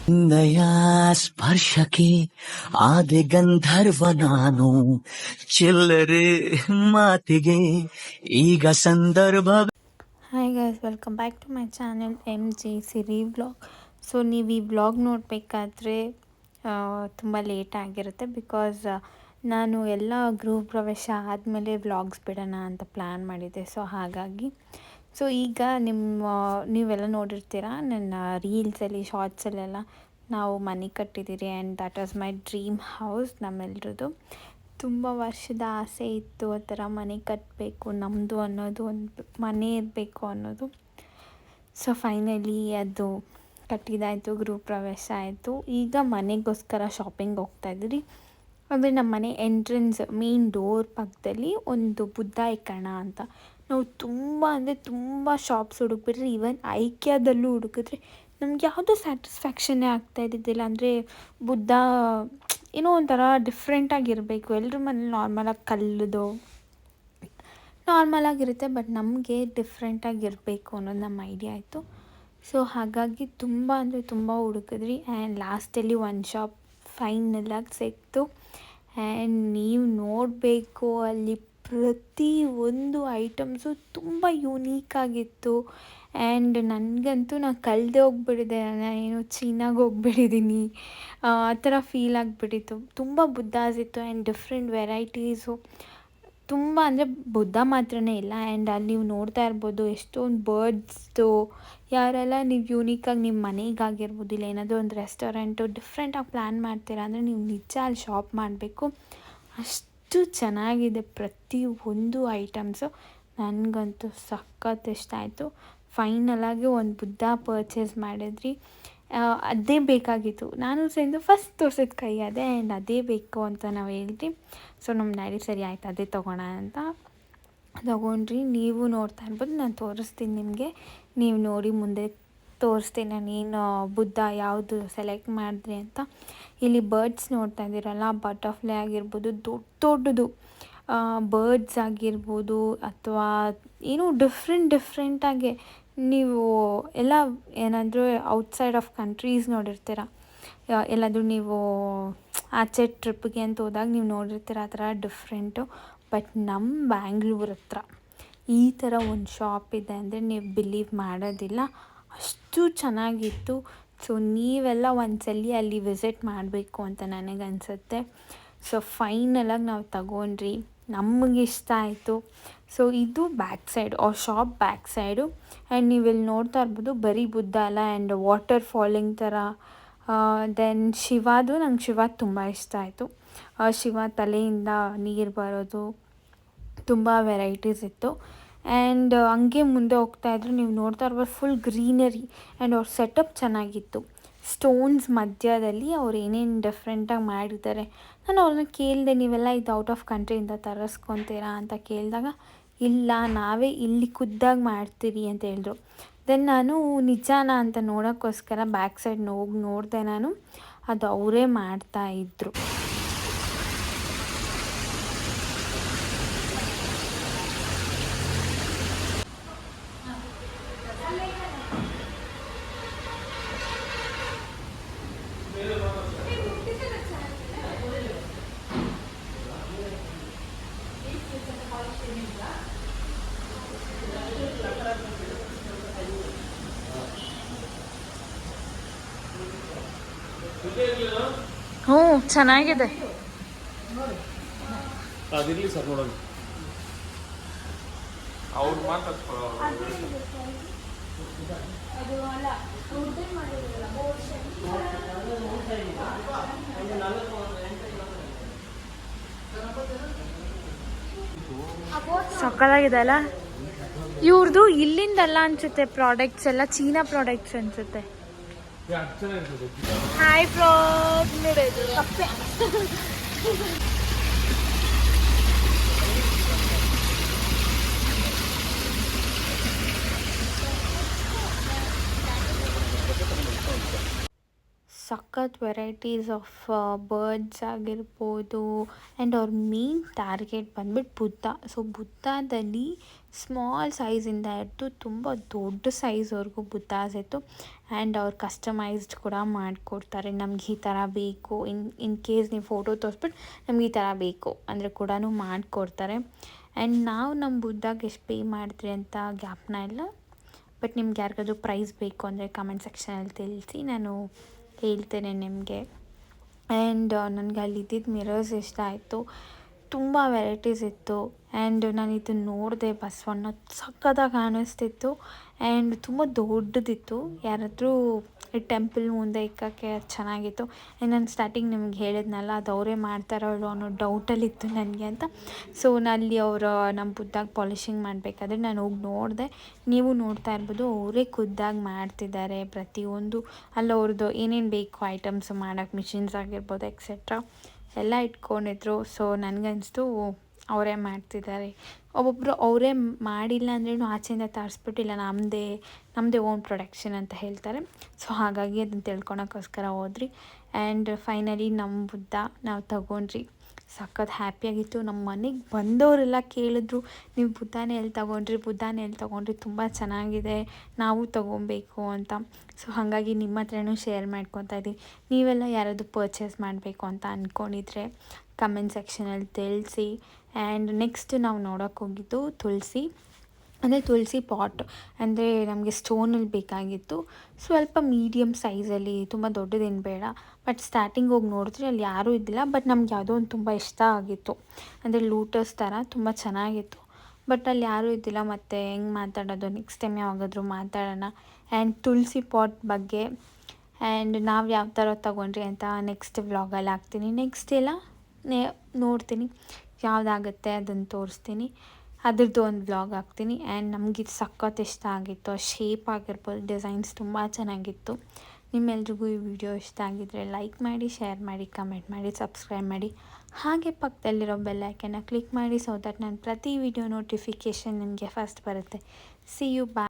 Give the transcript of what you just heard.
ನಿನ್ನಯ ಸ್ಪರ್ಶಕ್ಕೆ ಆದೆ ಗಂಧರ್ವ ನಾನು, ಚಿಲ್ಲರೆ ಮಾತಿಗೆ ಈಗ ಸಂದರ್ಭ. Hi guys, welcome back to my channel MG Siri vlog. So ನೀವು ಈ ವ್ಲಾಗ್ ನೋಡಬೇಕಾದ್ರೆ ತುಂಬ ಲೇಟ್ ಆಗಿರುತ್ತೆ, ಬಿಕಾಸ್ ನಾನು ಎಲ್ಲ ಗೃಹ ಪ್ರವೇಶ ಆದಮೇಲೆ ವ್ಲಾಗ್ಸ್ ಬಿಡೋಣ ಅಂತ ಪ್ಲ್ಯಾನ್ ಮಾಡಿದ್ದೆ. ಸೊ ಹಾಗಾಗಿ ಈಗ ನೀವೆಲ್ಲ ನೋಡಿರ್ತೀರ ನನ್ನ ರೀಲ್ಸಲ್ಲಿ, ಶಾರ್ಟ್ಸಲ್ಲೆಲ್ಲ ನಾವು ಮನೆ ಕಟ್ಟಿದ್ದೀರಿ. And that was my dream house. ನಮ್ಮೆಲ್ರದ್ದು ತುಂಬ ವರ್ಷದ ಆಸೆ ಇತ್ತು, ಆ ಥರ ಮನೆ ಕಟ್ಟಬೇಕು, ನಮ್ಮದು ಅನ್ನೋದು ಒಂದು ಮನೆ ಇರಬೇಕು ಅನ್ನೋದು. ಸೊ ಫೈನಲಿ ಅದು ಕಟ್ಟಿದಾಯಿತು, ಗೃಹ ಪ್ರವೇಶ ಆಯಿತು. ಈಗ ಮನೆಗೋಸ್ಕರ ಶಾಪಿಂಗ್ ಹೋಗ್ತಾಯಿದ್ರಿ. ಅಂದರೆ ನಮ್ಮ ಮನೆ ಎಂಟ್ರೆನ್ಸ್ ಮೇನ್ ಡೋರ್ ಪಕ್ಕದಲ್ಲಿ ಒಂದು ಬುದ್ಧ ಇಕ್ಕಣ ಅಂತ ನಾವು ತುಂಬ ಶಾಪ್ಸ್ ಹುಡುಕ್ಬಿಟ್ರೆ, ಈವನ್ ಐಕ್ಯಾದಲ್ಲೂ ಹುಡುಕಿದ್ರೆ ನಮ್ಗೆ ಯಾವುದೂ ಸ್ಯಾಟಿಸ್ಫ್ಯಾಕ್ಷನ್ನೇ ಆಗ್ತಾಯಿದ್ದಿದ್ದಿಲ್ಲ. ಅಂದರೆ ಬುದ್ಧ ಏನೋ ಒಂಥರ ಡಿಫ್ರೆಂಟಾಗಿರಬೇಕು. ಎಲ್ಲರ ಮನೇಲಿ ನಾರ್ಮಲಾಗಿ ಕಲ್ಲುದು ನಾರ್ಮಲಾಗಿರುತ್ತೆ, ಬಟ್ ನಮಗೆ ಡಿಫ್ರೆಂಟಾಗಿರಬೇಕು ಅನ್ನೋದು ನಮ್ಮ ಐಡಿಯಾ ಆಯಿತು. ಸೊ ಹಾಗಾಗಿ ತುಂಬ ಹುಡುಕಿದ್ರಿ. ಆ್ಯಂಡ್ ಲಾಸ್ಟಲ್ಲಿ ಒಂದು ಶಾಪ್ ಫೈನಲಾಗಿ ಸಿಕ್ತು. ಆ್ಯಂಡ್ ನೀವು ನೋಡಬೇಕು, ಅಲ್ಲಿ ಪ್ರತಿ ಒಂದು ಐಟಮ್ಸು ತುಂಬ ಯೂನೀಕಾಗಿತ್ತು. ಆ್ಯಂಡ್ ನನಗಂತೂ ನಾನು ಕಳೆದೇ ಹೋಗ್ಬಿಟ್ಟಿದ್ದೆ, ನಾನು ಚೀನಾಗೆ ಹೋಗ್ಬಿಟ್ಟಿದ್ದೀನಿ ಆ ಥರ ಫೀಲ್ ಆಗಿಬಿಟ್ಟಿತ್ತು. ತುಂಬ ಬುದ್ಧಾಸ್ ಇತ್ತು ಆ್ಯಂಡ್ ಡಿಫ್ರೆಂಟ್ ವೆರೈಟೀಸು ತುಂಬ. ಅಂದರೆ ಬುದ್ಧ ಮಾತ್ರನೇ ಇಲ್ಲ, ಆ್ಯಂಡ್ ಅಲ್ಲಿ ನೀವು ನೋಡ್ತಾ ಇರ್ಬೋದು ಎಷ್ಟೊಂದು ಬರ್ಡ್ಸ್ದು. ಯಾರೆಲ್ಲ ನೀವು ಯೂನೀಕಾಗಿ ನಿಮ್ಮ ಮನೆಗಾಗಿರ್ಬೋದು, ಇಲ್ಲ ಏನಾದರೂ ಒಂದು ರೆಸ್ಟೋರೆಂಟು ಡಿಫ್ರೆಂಟಾಗಿ ಪ್ಲ್ಯಾನ್ ಮಾಡ್ತೀರಾ ಅಂದರೆ ನೀವು ನಿಜ ಅಲ್ಲಿ ಶಾಪ್ ಮಾಡಬೇಕು. ಅಷ್ಟು ಚೆನ್ನಾಗಿದೆ ಪ್ರತಿ ಒಂದು ಐಟಮ್ಸು. ನನಗಂತೂ ಸಖತ್ ಇಷ್ಟ ಆಯಿತು. ಫೈನಲಾಗಿ ಒಂದು ಬುದ್ಧ ಪರ್ಚೇಸ್ ಮಾಡಿದ್ರಿ. ಅದೇ ಬೇಕಾಗಿತ್ತು. ನಾನು ಸೇರಿದು ಫಸ್ಟ್ ತೋರಿಸಿದ ಕೈ ಅದೇ, ಆ್ಯಂಡ್ ಅದೇ ಬೇಕು ಅಂತ ನಾವು ಹೇಳಿದ್ರಿ. ಸೊ ನಮ್ಮ ಡ್ಯಾಡಿ ಸರಿ ಆಯ್ತು ಅದೇ ತೊಗೋಣ ಅಂತ ತೊಗೊಂಡ್ರಿ. ನೀವು ನೋಡ್ತಾ ಇರ್ಬೋದು, ನಾನು ತೋರಿಸ್ತೀನಿ ನಿಮಗೆ. ನೀವು ನೋಡಿ ಮುಂದೆ ತೋರಿಸ್ತೀನಿ ನಾನು ಏನು ಬುದ್ಧ ಯಾವುದು ಸೆಲೆಕ್ಟ್ ಮಾಡಿದ್ರಿ ಅಂತ. ಇಲ್ಲಿ ಬರ್ಡ್ಸ್ ನೋಡ್ತಾ ಇದ್ದೀರಲ್ಲ, ಬಟರ್ಫ್ಲೈ ಆಗಿರ್ಬೋದು, ದೊಡ್ಡದು ಬರ್ಡ್ಸ್ ಆಗಿರ್ಬೋದು, ಅಥವಾ ಏನೋ ಡಿಫ್ರೆಂಟಾಗಿ ನೀವು ಎಲ್ಲ ಏನಾದರೂ ಔಟ್ಸೈಡ್ ಆಫ್ ಕಂಟ್ರೀಸ್ ನೋಡಿರ್ತೀರ, ಎಲ್ಲಾದರೂ ನೀವು ಆಚೆ ಟ್ರಿಪ್ಗೆ ಅಂತ ಹೋದಾಗ ನೀವು ನೋಡಿರ್ತೀರ ಆ ಥರ ಡಿಫ್ರೆಂಟು. ಬಟ್ ನಮ್ಮ ಬ್ಯಾಂಗ್ಳೂರ್ ಹತ್ರ ಈ ಥರ ಒಂದು ಶಾಪ್ ಇದೆ ಅಂದರೆ ನೀವು ಬಿಲೀವ್ ಮಾಡೋದಿಲ್ಲ, ಅಷ್ಟು ಚೆನ್ನಾಗಿತ್ತು. ಸೊ ನೀವೆಲ್ಲ ಒಂದ್ಸಲಿ ಅಲ್ಲಿ ವಿಸಿಟ್ ಮಾಡಬೇಕು ಅಂತ ನನಗನ್ಸುತ್ತೆ. ಸೊ ಫೈನಲಾಗಿ ನಾವು ತಗೊಂಡ್ರಿ, ನಮಗಿಷ್ಟ ಆಯಿತು. ಸೊ ಇದು back side, shop back side. And ನೀವಿಲ್ಲಿ ನೋಡ್ತಾ ಇರ್ಬೋದು ಬರೀ ಬುದ್ಧ ಅಲ್ಲ, ಆ್ಯಂಡ್ ವಾಟರ್ ಫಾಲಿಂಗ್ ಥರ. ದೆನ್ ನಂಗೆ ಶಿವ ತುಂಬ ಇಷ್ಟ ಆಯಿತು. ಶಿವ ತಲೆಯಿಂದ ನೀರು ಬರೋದು, ತುಂಬ ವೆರೈಟೀಸ್ ಇತ್ತು. ಆ್ಯಂಡ್ ಹಂಗೆ ಮುಂದೆ ಹೋಗ್ತಾಯಿದ್ರು, ನೀವು ನೋಡ್ತಾ ಇರ್ಬೋದು ಫುಲ್ ಗ್ರೀನರಿ. ಆ್ಯಂಡ್ ಅವ್ರ ಸೆಟಪ್ ಚೆನ್ನಾಗಿತ್ತು. ಸ್ಟೋನ್ಸ್ ಮಧ್ಯದಲ್ಲಿ ಅವ್ರು ಏನೇನು ಡಿಫ್ರೆಂಟಾಗಿ ಮಾಡಿದ್ದಾರೆ. ನಾನು ಅವ್ರನ್ನ ಕೇಳಿದೆ, ನೀವೆಲ್ಲ ಇದು ಔಟ್ ಆಫ್ ಕಂಟ್ರಿಯಿಂದ ತರಿಸ್ಕೊತೀರಾ ಅಂತ ಕೇಳಿದಾಗ, ಇಲ್ಲ ನಾವೇ ಇಲ್ಲಿ ಖುದ್ದಾಗಿ ಮಾಡ್ತೀರಿ ಅಂತ ಹೇಳಿದ್ರು. ದೆನ್ ನಾನು ನಿಜಾನ ಅಂತ ನೋಡೋಕ್ಕೋಸ್ಕರ ಬ್ಯಾಕ್ ಸೈಡ್ ಹೋಗಿ ನೋಡಿದೆ ನಾನು, ಅದು ಅವರೇ ಮಾಡ್ತಾಯಿದ್ರು. ಹ್ಞೂ ಚೆನ್ನಾಗಿದೆ. ಅದಿರಲಿ ಸರ್ ನೋಡೋಣ. ಅವ್ರು ಮಾತ್ರ ಸಕ್ಕತ್ತಾಗಿದೆ ಅಲ್ಲ. ಇವ್ರದ್ದು ಇಲ್ಲಿಂದಲ್ಲ ಅನ್ಸುತ್ತೆ, ಪ್ರಾಡಕ್ಟ್ಸ್ ಎಲ್ಲ ಚೀನಾ ಪ್ರಾಡಕ್ಟ್ಸ್ ಅನ್ಸುತ್ತೆ. ಹಾಯ್ ಫ್ರಾಗ್ ನೋಡೋದು ಕಪ್ಪೆ. ಸಖತ್ ವೆರೈಟೀಸ್ ಆಫ್ ಬರ್ಡ್ಸ್ ಆಗಿರ್ಬೋದು. ಆ್ಯಂಡ್ ಅವ್ರ ಮೇನ್ ಟಾರ್ಗೆಟ್ ಬಂದ್ಬಿಟ್ಟು ಬುದ್ಧ. ಸೊ ಬುದ್ಧದಲ್ಲಿ ಸ್ಮಾಲ್ ಸೈಜಿಂದ ಹಿಡಿದು ತುಂಬ ದೊಡ್ಡ ಸೈಜ್ವರೆಗೂ ಬುದ್ದಾಸ್ ಇತ್ತು. ಆ್ಯಂಡ್ ಅವ್ರು ಕಸ್ಟಮೈಸ್ಡ್ ಕೂಡ ಮಾಡಿಕೊಡ್ತಾರೆ. ನಮ್ಗೆ ಈ ಥರ ಬೇಕು, ಇನ್ ಕೇಸ್ ನೀವು ಫೋಟೋ ತೋರಿಸ್ಬಿಟ್ಟು ನಮ್ಗೆ ಈ ಥರ ಬೇಕು ಅಂದರೆ ಕೂಡ ಮಾಡಿಕೊಡ್ತಾರೆ. ಆ್ಯಂಡ್ ನಾವು ನಮ್ಮ ಬುದ್ಧಾಗೆ ಎಷ್ಟು ಪೇ ಮಾಡಿದ್ರಿ ಅಂತ ಜ್ಞಾಪನ ಇಲ್ಲ. ಬಟ್ ನಿಮ್ಗೆ ಯಾರಿಗಾದ್ರೂ ಪ್ರೈಸ್ ಬೇಕು ಅಂದರೆ ಕಮೆಂಟ್ ಸೆಕ್ಷನಲ್ಲಿ ತಿಳಿಸಿ, ನಾನು ಹೇಳ್ತೇನೆ ನಿಮಗೆ. ಆ್ಯಂಡ್ ನನಗೆ ಅಲ್ಲಿ ಇದ್ದಿದ್ದು ಮಿರರ್ಸ್ ಇಷ್ಟ ಆಯಿತು. ತುಂಬ ವೆರೈಟೀಸ್ ಇತ್ತು. ಆ್ಯಂಡ್ ನಾನು ಇದನ್ನು ನೋಡಿದೆ, ಬಸವಣ್ಣ ಸಖತ್ತಾಗಿ ಕಾಣಿಸ್ತಿತ್ತು. ಆ್ಯಂಡ್ ತುಂಬ ದೊಡ್ಡದಿತ್ತು. ಯಾರಾದರೂ ಟೆಂಪಲ್ ಮುಂದೆ ಇಕ್ಕೋಕ್ಕೆ ಚೆನ್ನಾಗಿತ್ತು. ಆ್ಯಂಡ್ ನಾನು ಸ್ಟಾರ್ಟಿಂಗ್ ನಿಮ್ಗೆ ಹೇಳಿದ್ನಲ್ಲ, ಅದು ಅವರೇ ಮಾಡ್ತಾರೋ ಇಲ್ಲೋ ಅನ್ನೋ ಡೌಟಲ್ಲಿತ್ತು ನನಗೆ ಅಂತ. ಸೊ ಅಲ್ಲಿ ಅವರು ನಮ್ಮ ಬುದ್ಧಾಗಿ ಪಾಲಿಷಿಂಗ್ ಮಾಡಬೇಕಾದ್ರೆ ನಾನು ಹೋಗಿ ನೋಡಿದೆ. ನೀವು ನೋಡ್ತಾ ಇರ್ಬೋದು, ಅವರೇ ಖುದ್ದಾಗಿ ಮಾಡ್ತಿದ್ದಾರೆ ಪ್ರತಿಯೊಂದು. ಅಲ್ಲಿ ಅವ್ರದ್ದು ಏನೇನು ಬೇಕು ಐಟಮ್ಸ್ ಮಾಡೋಕ್ಕೆ, ಮಿಷಿನ್ಸ್ ಆಗಿರ್ಬೋದು ಎಕ್ಸೆಟ್ರಾ ಎಲ್ಲ ಇಟ್ಕೊಂಡಿದ್ರು. ಸೊ ನನಗನ್ನಿಸ್ತು ಅವರೇ ಮಾಡ್ತಿದ್ದಾರೆ. ಒಬ್ಬೊಬ್ಬರು ಅವರೇ ಮಾಡಿಲ್ಲ ಅಂದ್ರೂ ಆಚೆಯಿಂದ ತರಿಸ್ಬಿಟ್ಟಿಲ್ಲ, ನಮ್ಮದೇ ಓನ್ ಪ್ರೊಡಕ್ಷನ್ ಅಂತ ಹೇಳ್ತಾರೆ. ಸೊ ಹಾಗಾಗಿ ಅದನ್ನು ತಿಳ್ಕೊಳಕ್ಕೋಸ್ಕರ ಹೋದ್ರಿ. ಆ್ಯಂಡ್ ಫೈನಲಿ ನಮ್ಮ ಬುದ್ಧ ನಾವು ತಗೊಂಡ್ರಿ. ಸಖತ್ ಹ್ಯಾಪಿಯಾಗಿತ್ತು. ನಮ್ಮ ಮನೆಗೆ ಬಂದವರೆಲ್ಲ ಕೇಳಿದ್ರು, ನೀವು ಬುದ್ಧಾನೇ ಎಲ್ಲಿ ತೊಗೊಂಡ್ರಿ, ತುಂಬ ಚೆನ್ನಾಗಿದೆ, ನಾವು ತೊಗೊಬೇಕು ಅಂತ. ಸೊ ಹಾಗಾಗಿ ನಿಮ್ಮ ಹತ್ರನೂ ಶೇರ್ ಮಾಡ್ಕೊತಾ ಇದ್ದೀನಿ. ನೀವೆಲ್ಲ ಯಾರಾದರೂ ಪರ್ಚೇಸ್ ಮಾಡಬೇಕು ಅಂತ ಅಂದ್ಕೊಂಡಿದ್ರೆ ಕಮೆಂಟ್ ಸೆಕ್ಷನಲ್ಲಿ ತಿಳಿಸಿ. ಆ್ಯಂಡ್ ನೆಕ್ಸ್ಟ್ ನಾವು ನೋಡೋಕೆ ಹೋಗಿದ್ದು ತುಳಸಿ ಪಾಟ್. ಅಂದರೆ ನಮಗೆ ಸ್ಟೋನಲ್ಲಿ ಬೇಕಾಗಿತ್ತು, ಸ್ವಲ್ಪ ಮೀಡಿಯಮ್ ಸೈಜಲ್ಲಿ, ತುಂಬ ದೊಡ್ಡದೇನು ಬೇಡ. ಬಟ್ ಸ್ಟಾರ್ಟಿಂಗ್ ಹೋಗಿ ನೋಡಿದ್ರೆ ಅಲ್ಲಿ ಯಾರೂ ಇದ್ದಿಲ್ಲ. ಬಟ್ ನಮ್ಗೆ ಯಾವುದೋ ಒಂದು ತುಂಬ ಇಷ್ಟ ಆಗಿತ್ತು, ಅಂದರೆ ಲೂಟಸ್ ಥರ ತುಂಬ ಚೆನ್ನಾಗಿತ್ತು. ಬಟ್ ಅಲ್ಲಿ ಯಾರೂ ಇದ್ದಿಲ್ಲ. ಮತ್ತು ಹೆಂಗೆ ಮಾತಾಡೋದು, ನೆಕ್ಸ್ಟ್ ಟೈಮ್ ಯಾವಾಗಾದರೂ ಮಾತಾಡೋಣ. ಆ್ಯಂಡ್ ತುಳಸಿ ಪಾಟ್ ಬಗ್ಗೆ ಆ್ಯಂಡ್ ನಾವು ಯಾವ ಥರ ತೊಗೊಂಡ್ರಿ ಅಂತ ನೆಕ್ಸ್ಟ್ ವ್ಲಾಗಲ್ಲಿ ಹಾಕ್ತೀನಿ. ನೆಕ್ಸ್ಟ್ ಎಲ್ಲ ನೋಡ್ತೀನಿ, ಯಾವುದಾಗುತ್ತೆ ಅದನ್ನು ತೋರಿಸ್ತೀನಿ, ಅದ್ರದ್ದು ಒಂದು ವ್ಲಾಗ್ ಹಾಕ್ತೀನಿ. ಆ್ಯಂಡ್ ನಮಗಿದು ಸಖತ್ ಇಷ್ಟ ಆಗಿತ್ತು. ಶೇಪ್ ಆಗಿರ್ಬೋದು, ಡಿಸೈನ್ಸ್ ತುಂಬ ಚೆನ್ನಾಗಿತ್ತು. ನಿಮ್ಮೆಲ್ರಿಗೂ ಈ ವಿಡಿಯೋ ಇಷ್ಟ ಆಗಿದ್ದರೆ ಲೈಕ್ ಮಾಡಿ, ಶೇರ್ ಮಾಡಿ, ಕಮೆಂಟ್ ಮಾಡಿ, ಸಬ್ಸ್ಕ್ರೈಬ್ ಮಾಡಿ. ಹಾಗೆ ಪಕ್ಕದಲ್ಲಿರೋ ಬೆಲ್ ಐಕನ್ನ ಕ್ಲಿಕ್ ಮಾಡಿ, ಸೊ ದಟ್ ನಾನು ಪ್ರತಿ ವಿಡಿಯೋ ನೋಟಿಫಿಕೇಷನ್ ನಿಮಗೆ ಫಸ್ಟ್ ಬರುತ್ತೆ. See you, bye.